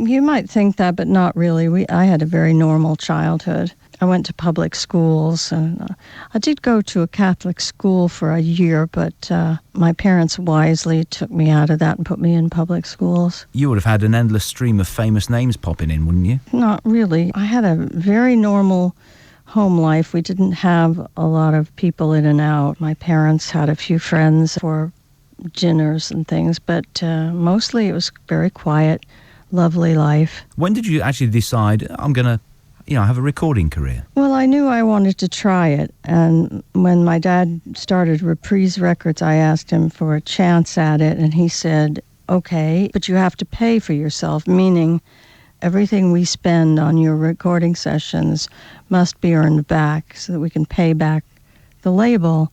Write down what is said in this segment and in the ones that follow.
You might think that, but not really. I had a very normal childhood. I went to public schools, and I did go to a Catholic school for a year, but my parents wisely took me out of that and put me in public schools. You would have had an endless stream of famous names popping in, wouldn't you? Not really. I had a very normal home life. We didn't have a lot of people in and out. My parents had a few friends for dinners and things, but mostly it was very quiet, lovely life. When did you actually decide, I'm going to have a recording career? Well, I knew I wanted to try it, and when my dad started Reprise Records, I asked him for a chance at it, and he said, okay, but you have to pay for yourself, meaning everything we spend on your recording sessions must be earned back so that we can pay back the label,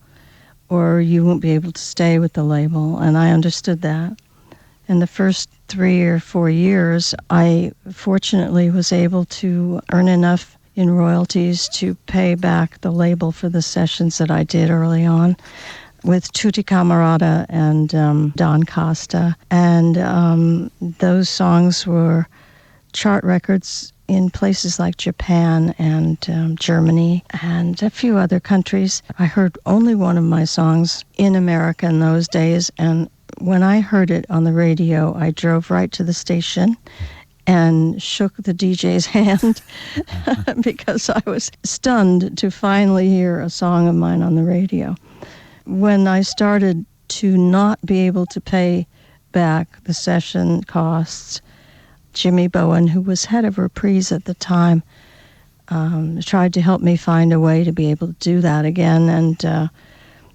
or you won't be able to stay with the label. And I understood that. In the first 3 or 4 years, I fortunately was able to earn enough in royalties to pay back the label for the sessions that I did early on with Tutti Camarata and Don Costa. And those songs were chart records in places like Japan and Germany and a few other countries. I heard only one of my songs in America in those days, and when I heard it on the radio, I drove right to the station and shook the DJ's hand because I was stunned to finally hear a song of mine on the radio. When I started to not be able to pay back the session costs, Jimmy Bowen, who was head of Reprise at the time, tried to help me find a way to be able to do that again. And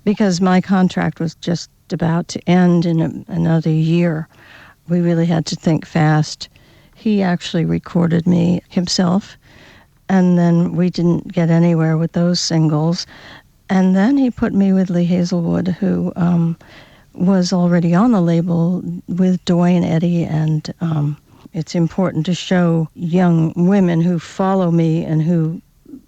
because my contract was just about to end in another year, we really had to think fast. He actually recorded me himself, and then we didn't get anywhere with those singles. And then he put me with Lee Hazlewood, who was already on the label with Dwayne Eddy, and it's important to show young women who follow me and who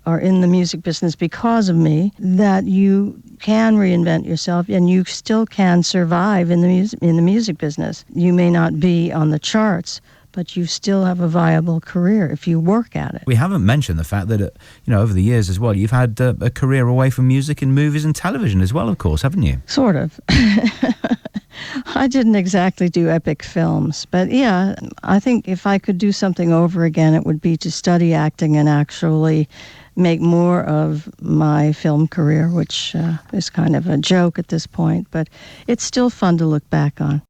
are in the music business because of me that you can reinvent yourself and you still can survive in the music business. You may not be on the charts, but you still have a viable career if you work at it. We haven't mentioned the fact that, over the years as well, you've had a career away from music in movies and television as well, of course, haven't you? Sort of. I didn't exactly do epic films, but yeah, I think if I could do something over again, it would be to study acting and actually make more of my film career, which is kind of a joke at this point, but it's still fun to look back on.